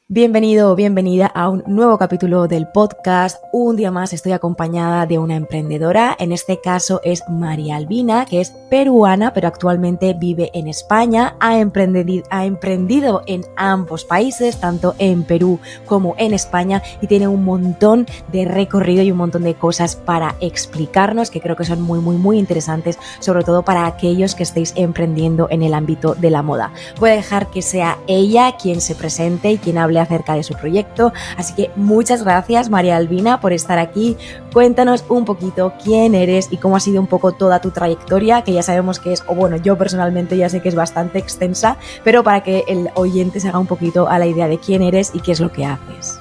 Bienvenido o bienvenida a un nuevo capítulo del podcast. Un día más estoy acompañada de una emprendedora, en este caso es María Albina, que es peruana, pero actualmente vive en España. Ha emprendido en ambos países, tanto en Perú como en España, y tiene un montón de recorrido y un montón de cosas para explicarnos que creo que son muy interesantes, sobre todo para aquellos que estéis emprendiendo en el ámbito de la moda. Voy a dejar que sea ella quien se presente y quien hable acerca de su proyecto, así que muchas gracias María Albina por estar aquí. Cuéntanos un poquito quién eres y cómo ha sido un poco toda tu trayectoria, que ya sabemos que es, o bueno, yo personalmente ya sé que es bastante extensa, pero para que el oyente se haga un poquito a la idea de quién eres y qué es lo que haces.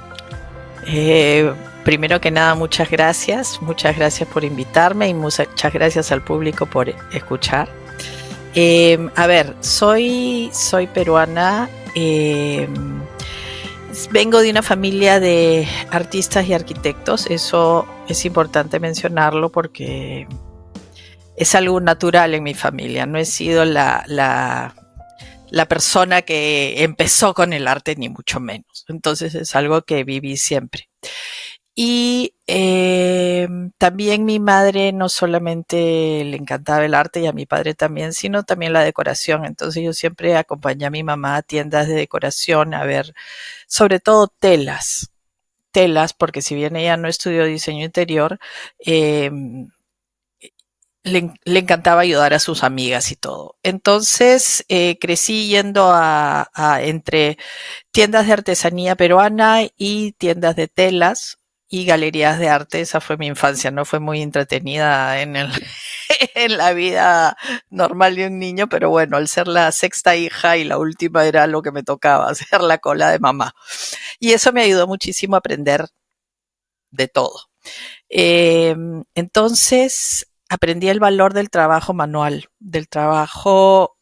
Primero que nada, muchas gracias por invitarme y muchas gracias al público por escuchar. Soy peruana. Vengo de una familia de artistas y arquitectos. Eso es importante mencionarlo porque es algo natural en mi familia. No he sido la persona que empezó con el arte, ni mucho menos. Entonces es algo que viví siempre. Y también mi madre no solamente le encantaba el arte, y a mi padre también, sino también la decoración. Entonces yo siempre acompañé a mi mamá a tiendas de decoración a ver, sobre todo telas, porque si bien ella no estudió diseño interior, eh, le encantaba ayudar a sus amigas y todo. Entonces crecí yendo a entre tiendas de artesanía peruana y tiendas de telas y galerías de arte. Esa fue mi infancia, no fue muy entretenida en la vida normal de un niño, pero bueno, al ser la sexta hija y la última era lo que me tocaba, hacer la cola de mamá. Y eso me ayudó muchísimo a aprender de todo. Eh, entonces aprendí el valor del trabajo manual, del trabajo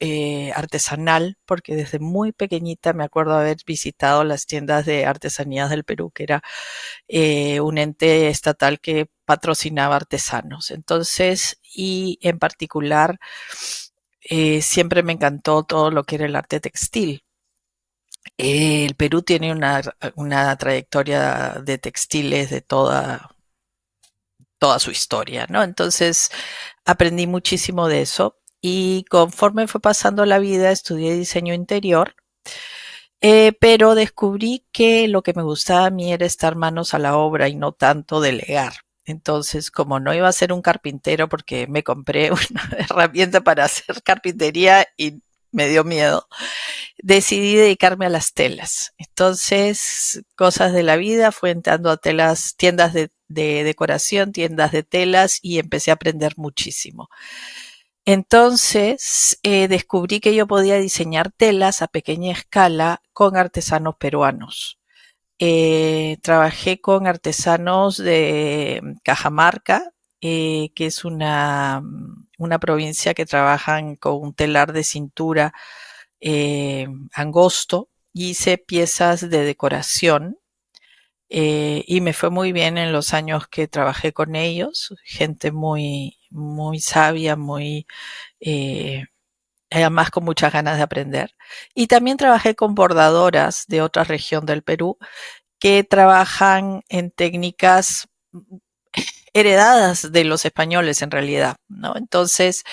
artesanal, porque desde muy pequeñita me acuerdo haber visitado las tiendas de artesanías del Perú, que era un ente estatal que patrocinaba artesanos. Entonces, y en particular, siempre me encantó todo lo que era el arte textil. El Perú tiene una trayectoria de textiles de toda su historia, ¿no? Entonces aprendí muchísimo de eso y conforme fue pasando la vida estudié diseño interior, pero descubrí que lo que me gustaba a mí era estar manos a la obra y no tanto delegar. Entonces, como no iba a ser un carpintero porque me compré una herramienta para hacer carpintería y me dio miedo, decidí dedicarme a las telas. Entonces, cosas de la vida, fui entrando a tiendas de decoración, tiendas de telas y empecé a aprender muchísimo. Entonces, descubrí que yo podía diseñar telas a pequeña escala con artesanos peruanos. Trabajé con artesanos de Cajamarca, que es una provincia que trabajan con un telar de cintura angosto. Hice piezas de decoración y me fue muy bien en los años que trabajé con ellos. Gente muy sabia, eh, además con muchas ganas de aprender. Y también trabajé con bordadoras de otra región del Perú que trabajan en técnicas heredadas de los españoles en realidad, ¿no? Entonces,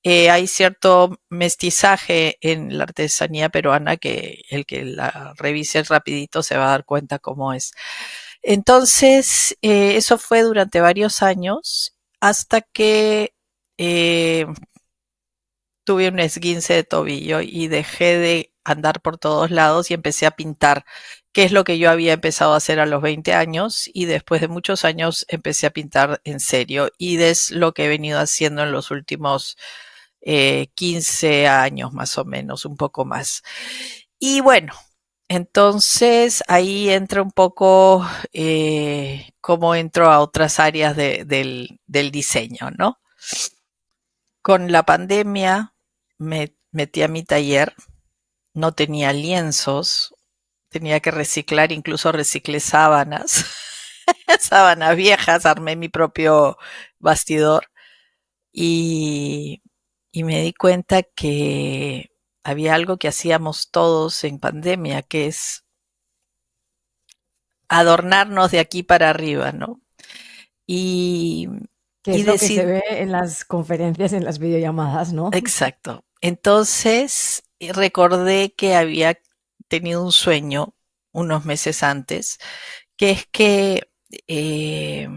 hay cierto mestizaje en la artesanía peruana que el que la revise rapidito se va a dar cuenta cómo es. Entonces, eso fue durante varios años hasta que eh, tuve un esguince de tobillo y dejé de andar por todos lados y empecé a pintar, que es lo que yo había empezado a hacer a los 20 años y después de muchos años empecé a pintar en serio y es lo que he venido haciendo en los últimos 15 años más o menos, un poco más. Y bueno, entonces ahí entra un poco cómo entro a otras áreas del diseño, ¿no? Con la pandemia me metí a mi taller, no tenía lienzos, tenía que reciclar, incluso reciclé sábanas, sábanas viejas, armé mi propio bastidor y, y me di cuenta que había algo que hacíamos todos en pandemia, que es adornarnos de aquí para arriba, ¿no? Y, Que y es lo que se decir, ve en las conferencias, en las videollamadas, ¿no? exacto. Entonces recordé que había tenido un sueño unos meses antes, que es que eh,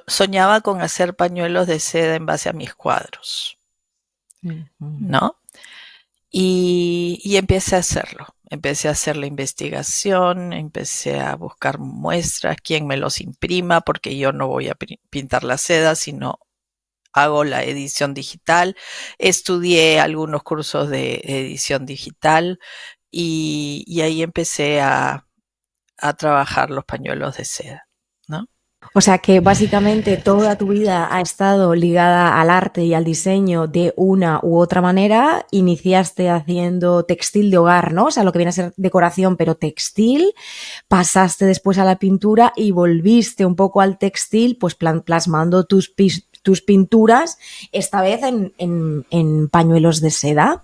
soñaba con hacer pañuelos de seda en base a mis cuadros, Ujú. ¿no? Y empecé a hacerlo. Empecé a hacer la investigación, empecé a buscar muestras, quién me los imprima, porque yo no voy a pintar la seda, sino hago la edición digital. Estudié algunos cursos de edición digital y ahí empecé a trabajar los pañuelos de seda, ¿no? O sea que básicamente toda tu vida ha estado ligada al arte y al diseño de una u otra manera. Iniciaste haciendo textil de hogar, ¿no? O sea, lo que viene a ser decoración, pero textil. Pasaste después a la pintura y volviste un poco al textil, pues plasmando tus pinturas, esta vez en pañuelos de seda.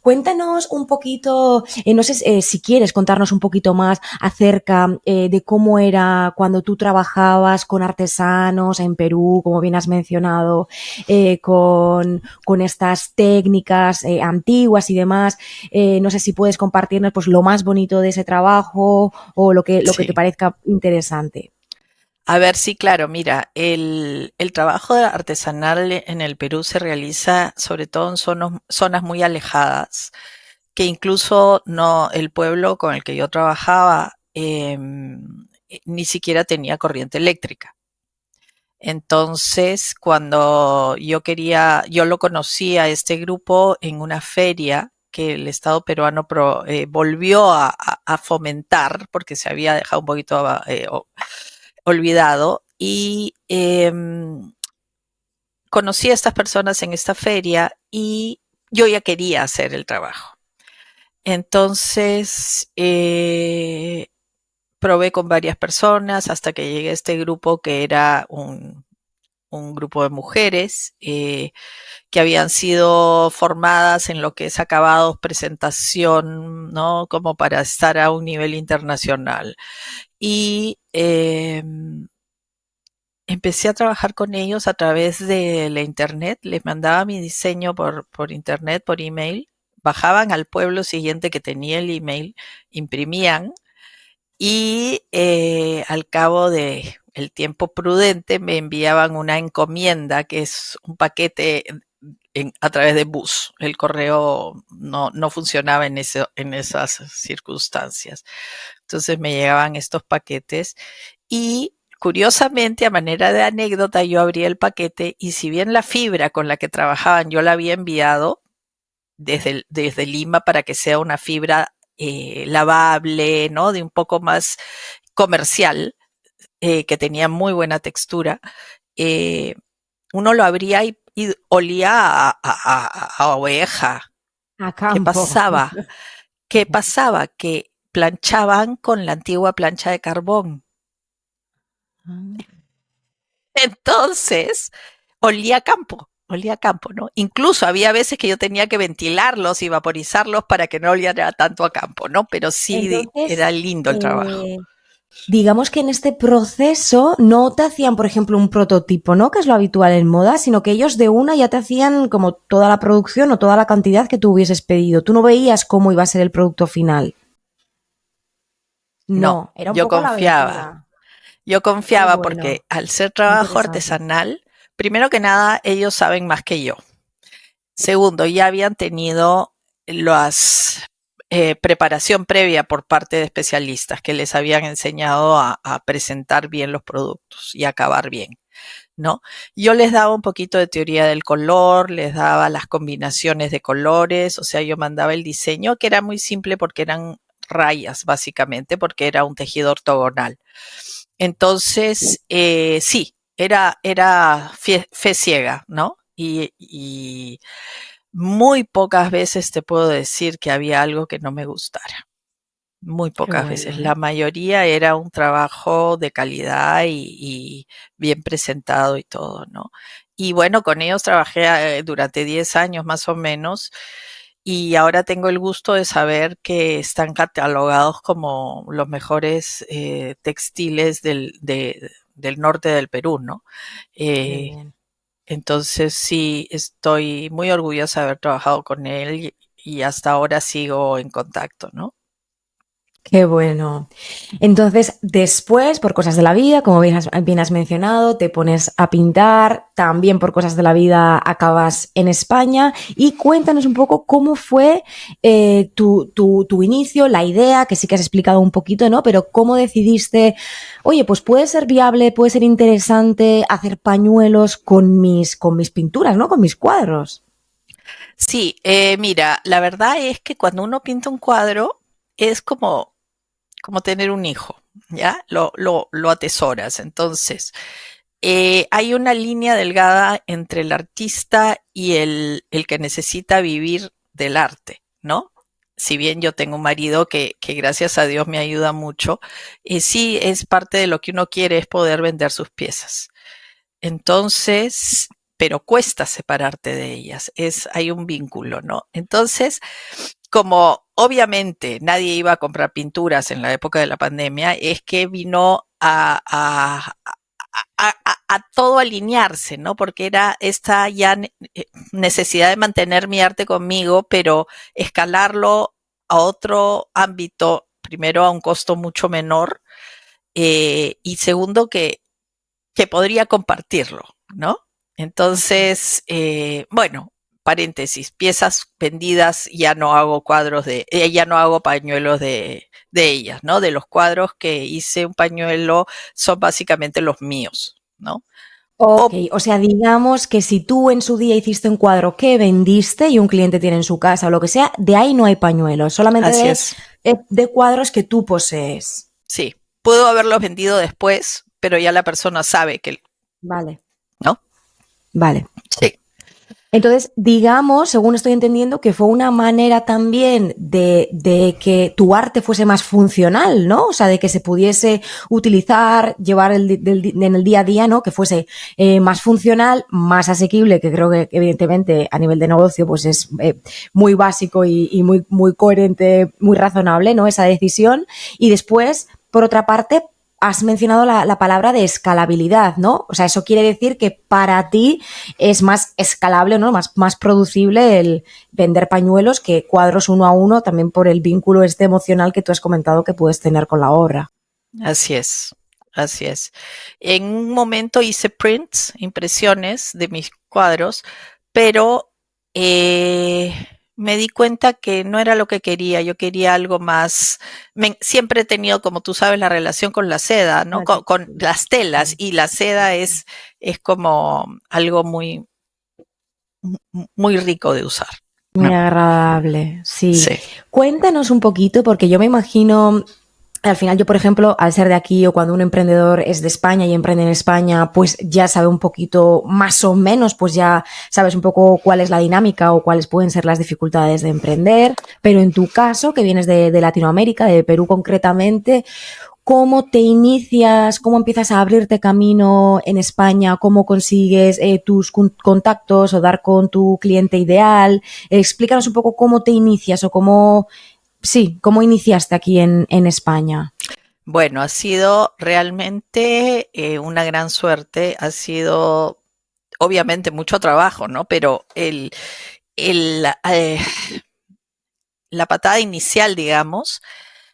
Cuéntanos un poquito, no sé si quieres contarnos un poquito más acerca de cómo era cuando tú trabajabas con artesanos en Perú, como bien has mencionado, con estas técnicas antiguas y demás. No sé si puedes compartirnos pues, lo más bonito de ese trabajo o lo que te Sí. parezca interesante. A ver, sí, claro, mira, el trabajo artesanal en el Perú se realiza sobre todo en zonas muy alejadas, que incluso no, el pueblo con el que yo trabajaba ni siquiera tenía corriente eléctrica. Entonces, cuando yo lo conocí a este grupo en una feria que el Estado peruano volvió a fomentar, porque se había dejado un poquito olvidado, y conocí a estas personas en esta feria y yo ya quería hacer el trabajo. Entonces, probé con varias personas hasta que llegué a este grupo que era un grupo de mujeres que habían sido formadas en lo que es acabados, presentación, ¿no? Como para estar a un nivel internacional. Y empecé a trabajar con ellos a través de la internet, les mandaba mi diseño por internet, por email, bajaban al pueblo siguiente que tenía el email, imprimían y al cabo de el tiempo prudente me enviaban una encomienda que es un paquete a través de bus. El correo no funcionaba en esas circunstancias. Entonces me llegaban estos paquetes y curiosamente, a manera de anécdota, yo abrí el paquete y si bien la fibra con la que trabajaban yo la había enviado desde Lima para que sea una fibra lavable, ¿no? De un poco más comercial, que tenía muy buena textura, eh, uno lo abría y olía a oveja. A ¿Qué campo. pasaba? ¿Qué pasaba? Que planchaban con la antigua plancha de carbón. Entonces, olía a campo, ¿no? Incluso había veces que yo tenía que ventilarlos y vaporizarlos para que no oliera tanto a campo, ¿no? Pero sí Entonces, era lindo el trabajo. eh, digamos que en este proceso no te hacían, por ejemplo, un prototipo, ¿no? Que es lo habitual en moda, sino que ellos de una ya te hacían como toda la producción o toda la cantidad que tú hubieses pedido. Tú no veías cómo iba a ser el producto final. No, No, era un yo poco la confiaba. aventura. Yo Qué confiaba bueno, porque al ser qué trabajo interesante. artesanal, primero que nada, ellos saben más que yo. Segundo, ya habían tenido las preparación previa por parte de especialistas que les habían enseñado a presentar bien los productos y acabar bien, ¿no? Yo les daba un poquito de teoría del color, les daba las combinaciones de colores, o sea, yo mandaba el diseño que era muy simple porque eran rayas, básicamente, porque era un tejido ortogonal. Entonces, sí, era fe ciega, ¿no? Y muy pocas veces te puedo decir que había algo que no me gustara. Muy Qué pocas veces. bueno, La ¿eh? mayoría era un trabajo de calidad y bien presentado y todo, ¿no? Y bueno, con ellos trabajé durante 10 años más o menos y ahora tengo el gusto de saber que están catalogados como los mejores textiles del norte del Perú, ¿no? Qué Eh, bien. entonces sí, estoy muy orgullosa de haber trabajado con él y hasta ahora sigo en contacto, ¿no? Qué bueno. Entonces, después, por cosas de la vida, como bien has mencionado, te pones a pintar, también por cosas de la vida acabas en España y cuéntanos un poco cómo fue tu inicio, la idea, que sí que has explicado un poquito, ¿no? Pero cómo decidiste, oye, pues puede ser viable, puede ser interesante hacer pañuelos con mis pinturas, ¿no? Con mis cuadros. Sí, mira, la verdad es que cuando uno pinta un cuadro es como tener un hijo, ¿ya? Lo atesoras. Entonces, hay una línea delgada entre el artista y el que necesita vivir del arte, ¿no? Si bien yo tengo un marido que gracias a Dios me ayuda mucho, sí es parte de lo que uno quiere es poder vender sus piezas. Entonces, pero cuesta separarte de ellas, hay un vínculo, ¿no? Entonces, como obviamente nadie iba a comprar pinturas en la época de la pandemia, es que vino a todo alinearse, ¿no? Porque era esta ya necesidad de mantener mi arte conmigo, pero escalarlo a otro ámbito, primero a un costo mucho menor, y segundo que podría compartirlo, ¿no? Entonces, bueno, paréntesis, piezas vendidas, ya no hago cuadros ya no hago pañuelos de ellas, ¿no? De los cuadros que hice un pañuelo son básicamente los míos, ¿no? Ok, O, o sea, digamos que si tú en su día hiciste un cuadro que vendiste y un cliente tiene en su casa o lo que sea, de ahí no hay pañuelos, solamente así es, de cuadros que tú posees. sí. Puedo haberlos vendido después, pero ya la persona sabe que, Vale, ¿no? vale. Sí. Entonces, digamos, según estoy entendiendo, que fue una manera también de que tu arte fuese más funcional, ¿no? O sea, de que se pudiese utilizar, llevar en el día a día, ¿no? Que fuese más funcional, más asequible, que creo que evidentemente a nivel de negocio pues es muy básico y muy, muy coherente, muy razonable, ¿no? Esa decisión. Y después, por otra parte, has mencionado la palabra de escalabilidad, ¿no? O sea, eso quiere decir que para ti es más escalable, ¿no? Más producible el vender pañuelos que cuadros uno a uno, también por el vínculo este emocional que tú has comentado que puedes tener con la obra. Así es, así es. En un momento hice prints, impresiones de mis cuadros, pero eh, me di cuenta que no era lo que quería. Yo quería algo más. Siempre he tenido, como tú sabes, la relación con la seda, ¿no? La Con textura. las telas, Sí. y la seda es como algo muy rico de usar, Muy ¿no? agradable, sí. Sí. Cuéntanos un poquito, porque yo me imagino, al final yo, por ejemplo, al ser de aquí o cuando un emprendedor es de España y emprende en España, pues ya sabe un poquito, más o menos, pues ya sabes un poco cuál es la dinámica o cuáles pueden ser las dificultades de emprender. Pero en tu caso, que vienes de Latinoamérica, de Perú concretamente, ¿cómo te inicias? ¿Cómo empiezas a abrirte camino en España? ¿Cómo consigues tus contactos o dar con tu cliente ideal? Explícanos un poco cómo te inicias o cómo, sí, cómo iniciaste aquí en España. Bueno, ha sido realmente una gran suerte, ha sido obviamente mucho trabajo, ¿no? Pero el, la patada inicial, digamos,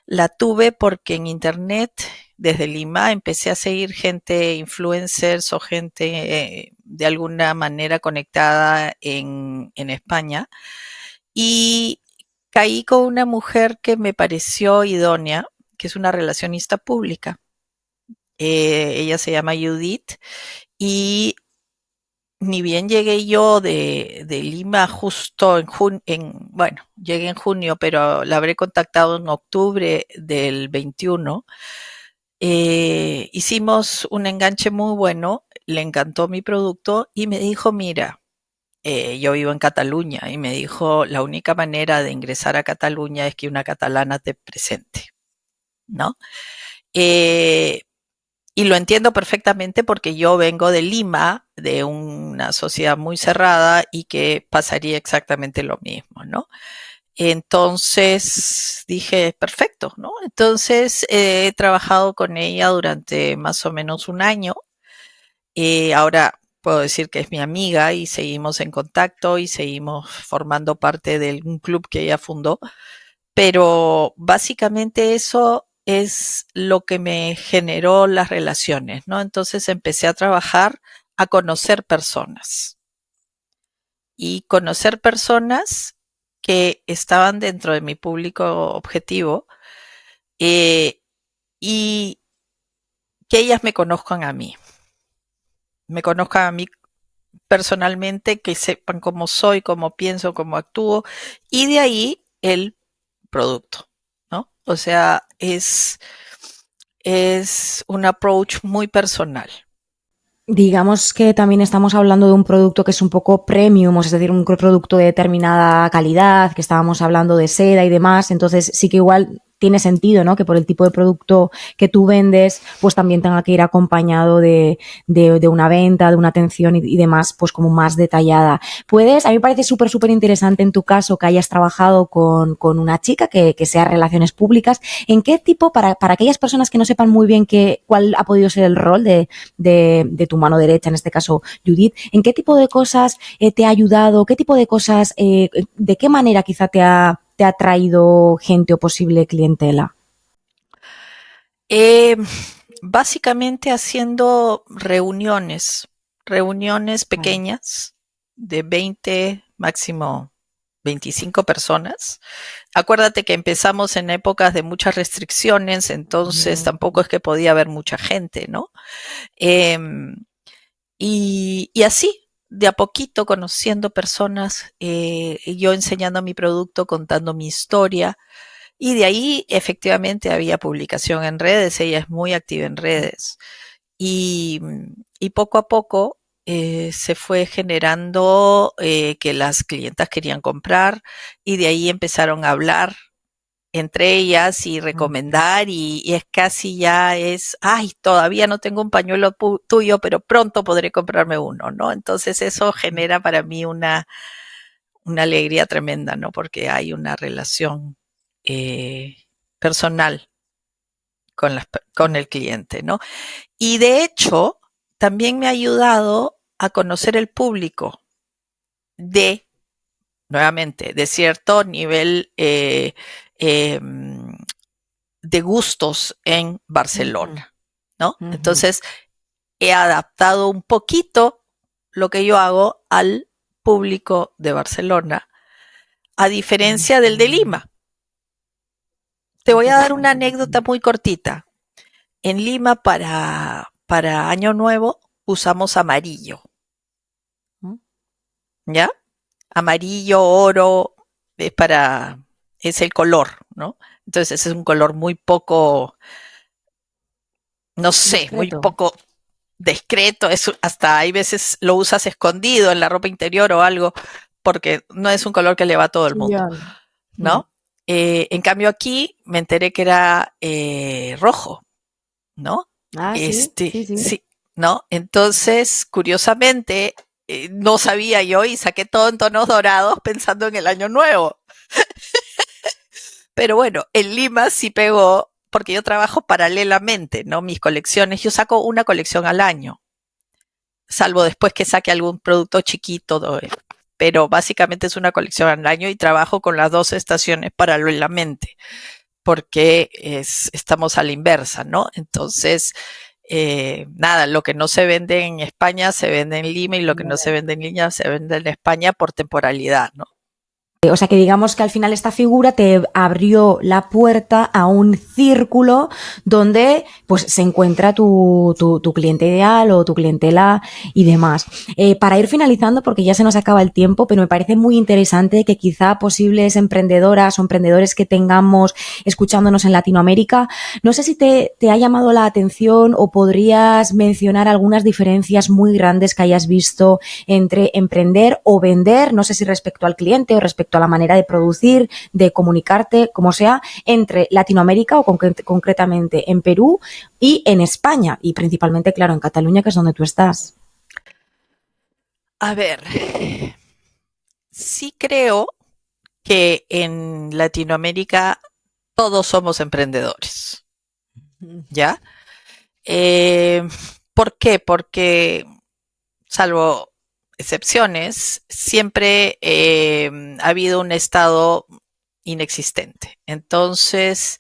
la tuve porque en internet, desde Lima, empecé a seguir gente, influencers o gente de alguna manera conectada en España, y caí con una mujer que me pareció idónea, que es una relacionista pública. Ella se llama Judith, y ni bien llegué yo de Lima justo bueno, llegué en junio, pero la habré contactado en octubre del 21. Hicimos un enganche muy bueno, le encantó mi producto y me dijo, mira, yo vivo en Cataluña, y me dijo, la única manera de ingresar a Cataluña es que una catalana te presente, ¿no? Eh, y lo entiendo perfectamente porque yo vengo de Lima, de una sociedad muy cerrada, y que pasaría exactamente lo mismo, ¿no? Entonces dije, perfecto, ¿no? Entonces he trabajado con ella durante más o menos un año. Ahora puedo decir que es mi amiga y seguimos en contacto y seguimos formando parte de un club que ella fundó. Pero básicamente eso es lo que me generó las relaciones, ¿no? Entonces empecé a trabajar, a conocer personas y conocer personas que estaban dentro de mi público objetivo, eh, y que ellas me conozcan a mí personalmente, que sepan cómo soy, cómo pienso, cómo actúo, y de ahí el producto, ¿no? O sea, es un approach muy personal. Digamos que también estamos hablando de un producto que es un poco premium, es decir, un producto de determinada calidad, que estábamos hablando de seda y demás, entonces sí que igual tiene sentido, ¿no? Que por el tipo de producto que tú vendes, pues también tenga que ir acompañado de una venta, de una atención y demás, pues como más detallada. A mí me parece súper interesante en tu caso que hayas trabajado con una chica que sea relaciones públicas. ¿En qué tipo, para aquellas personas que no sepan muy bien cuál ha podido ser el rol de tu mano derecha, en este caso Judith, en qué tipo de cosas te ha ayudado, qué tipo de cosas, de qué manera quizá te ha traído gente o posible clientela? Eh, Básicamente haciendo reuniones Vale. pequeñas de 20, máximo 25 personas. Acuérdate que empezamos en épocas de muchas restricciones, entonces tampoco es que podía haber mucha gente, ¿no? Eh, y así, de a poquito, conociendo personas, yo enseñando mi producto, contando mi historia, y de ahí efectivamente había publicación en redes, ella es muy activa en redes. Y, y poco a poco se fue generando que las clientas querían comprar y de ahí empezaron a hablar entre ellas y recomendar y es casi ya es, ay, todavía no tengo un pañuelo tuyo, pero pronto podré comprarme uno, ¿no? Entonces eso genera para mí una alegría tremenda, ¿no? Porque hay una relación eh, personal con el cliente, ¿no? Y de hecho, también me ha ayudado a conocer el público de, nuevamente, de cierto nivel eh, de gustos en Barcelona, ¿no? Entonces, he adaptado un poquito lo que yo hago al público de Barcelona, a diferencia del de Lima. Te voy a dar una anécdota muy cortita. En Lima para Año Nuevo usamos amarillo, ¿ya? Amarillo, oro, es el color, ¿no? Entonces es un color muy poco, no sé, muy Discreto. poco discreto, hasta hay veces lo usas escondido en la ropa interior o algo, porque no es un color que le va a todo el Sí, mundo, ya. ¿no? En cambio aquí me enteré que era rojo, ¿no? Ah, sí, sí, sí. Sí, ¿no? Entonces, curiosamente, no sabía yo y saqué todo en tonos dorados pensando en el año nuevo. Pero bueno, en Lima sí pegó porque yo trabajo paralelamente, ¿no? Mis colecciones, yo saco una colección al año, salvo después que saque algún producto chiquito, ¿no? Pero básicamente es una colección al año y trabajo con las dos estaciones paralelamente porque estamos a la inversa, ¿no? Entonces, nada, lo que no se vende en España se vende en Lima y lo que no se vende en Lima se vende en España por temporalidad, ¿no? O sea que digamos que al final esta figura te abrió la puerta a un círculo donde pues se encuentra tu cliente ideal o tu clientela y demás. Para ir finalizando, porque ya se nos acaba el tiempo, pero me parece muy interesante que quizá posibles emprendedoras o emprendedores que tengamos escuchándonos en Latinoamérica, no sé si te ha llamado la atención o podrías mencionar algunas diferencias muy grandes que hayas visto entre emprender o vender, no sé si respecto al cliente o respecto a la manera de producir, de comunicarte, como sea, entre Latinoamérica o concretamente en Perú y en España y principalmente, claro, en Cataluña, que es donde tú estás. A ver, sí creo que en Latinoamérica todos somos emprendedores, ¿ya? ¿Por qué? Porque, salvo excepciones, siempre ha habido un estado inexistente. Entonces,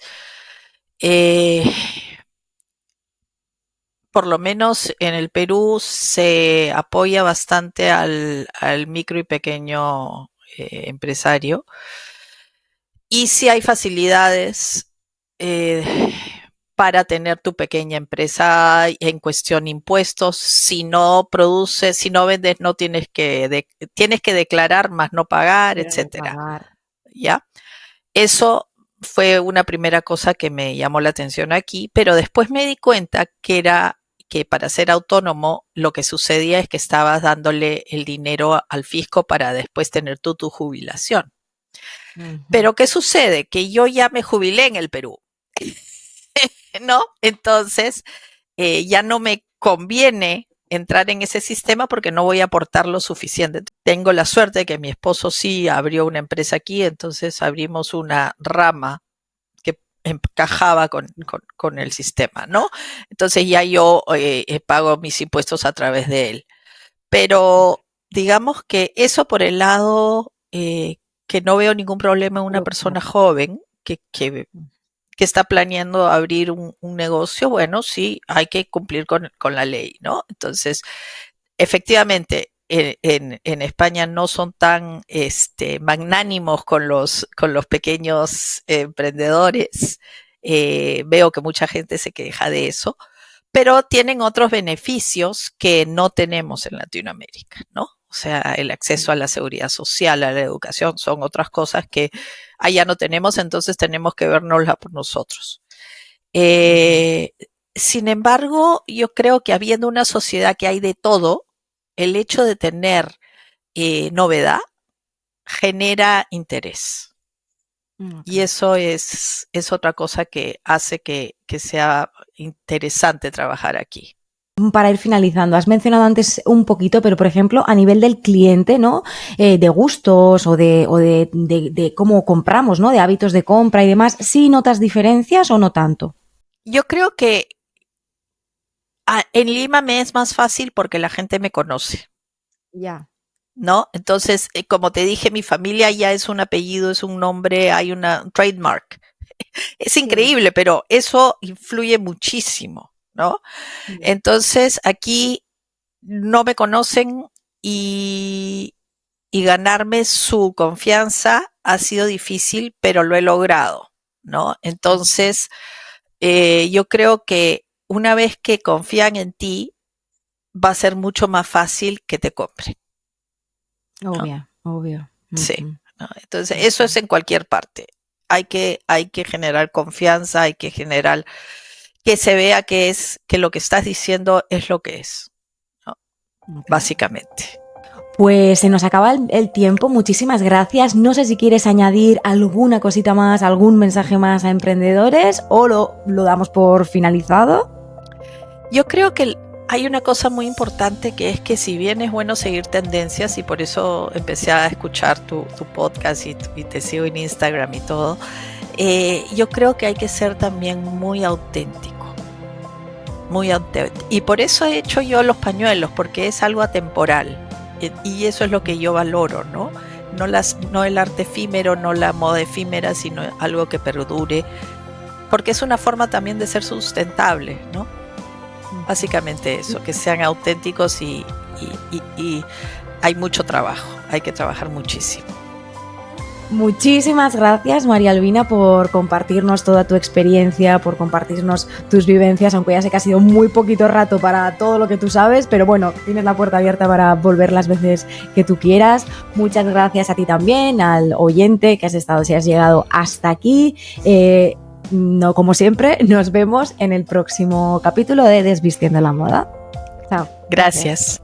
por lo menos en el Perú se apoya bastante al micro y pequeño empresario, y sí hay facilidades para tener tu pequeña empresa en cuestión impuestos. Si no produces, si no vendes, no tienes tienes que declarar más no pagar, Pero no etcétera. pagar. ¿Ya? Eso fue una primera cosa que me llamó la atención aquí, pero después me di cuenta que para ser autónomo lo que sucedía es que estabas dándole el dinero al fisco para después tener tú tu jubilación. Pero ¿qué sucede? Que yo ya me jubilé en el Perú, ¿no? Entonces, ya no me conviene entrar en ese sistema porque no voy a aportar lo suficiente. Tengo la suerte de que mi esposo sí abrió una empresa aquí, entonces abrimos una rama que encajaba con el sistema, ¿no? Entonces ya yo pago mis impuestos a través de él. Pero digamos que eso por el lado que no veo ningún problema en una persona joven que está planeando abrir un negocio. Bueno, sí, hay que cumplir con la ley, ¿no? Entonces, efectivamente, en España no son tan magnánimos con los pequeños emprendedores. Veo que mucha gente se queja de eso, pero tienen otros beneficios que no tenemos en Latinoamérica, ¿no? O sea, el acceso a la seguridad social, a la educación, son otras cosas que allá no tenemos, entonces tenemos que vernosla por nosotros. Sin embargo, yo creo que habiendo una sociedad que hay de todo, el hecho de tener novedad genera interés. Y eso es otra cosa que hace que sea interesante trabajar aquí. Para ir finalizando, has mencionado antes un poquito, pero por ejemplo, a nivel del cliente, ¿no? De gustos o de cómo compramos, ¿no? De hábitos de compra y demás, ¿sí notas diferencias o no tanto? Yo creo que en Lima me es más fácil porque la gente me conoce. Ya. ¿No? Entonces, como te dije, mi familia ya es un apellido, es un nombre, hay un trademark. Es increíble, pero eso influye muchísimo, ¿no? Entonces, aquí no me conocen y ganarme su confianza ha sido difícil, pero lo he logrado, ¿no? Entonces, yo creo que una vez que confían en ti, va a ser mucho más fácil que te compren. Obvio, ¿no? Obvio. Sí, ¿no? Entonces, eso es en cualquier parte. Hay que generar confianza, hay que generar que se vea que lo que estás diciendo es lo que es, ¿no? Básicamente. Pues se nos acaba el tiempo, muchísimas gracias. No sé si quieres añadir alguna cosita más, algún mensaje más a emprendedores o lo damos por finalizado. Yo creo que hay una cosa muy importante, que es que si bien es bueno seguir tendencias, y por eso empecé a escuchar tu podcast y te sigo en Instagram y todo, yo creo que hay que ser también muy auténtico. Muy auténtico. Y por eso he hecho yo los pañuelos, porque es algo atemporal. Y eso es lo que yo valoro, ¿no? No el arte efímero, no la moda efímera, sino algo que perdure, porque es una forma también de ser sustentable, ¿no? Básicamente eso, que sean auténticos y hay mucho trabajo, hay que trabajar muchísimo. Muchísimas gracias, María Albina, por compartirnos toda tu experiencia, por compartirnos tus vivencias, aunque ya sé que ha sido muy poquito rato para todo lo que tú sabes, pero bueno, tienes la puerta abierta para volver las veces que tú quieras. Muchas gracias a ti también, al oyente que has estado, si has llegado hasta aquí. No, como siempre, nos vemos en el próximo capítulo de Desvistiendo la Moda. Chao. Gracias.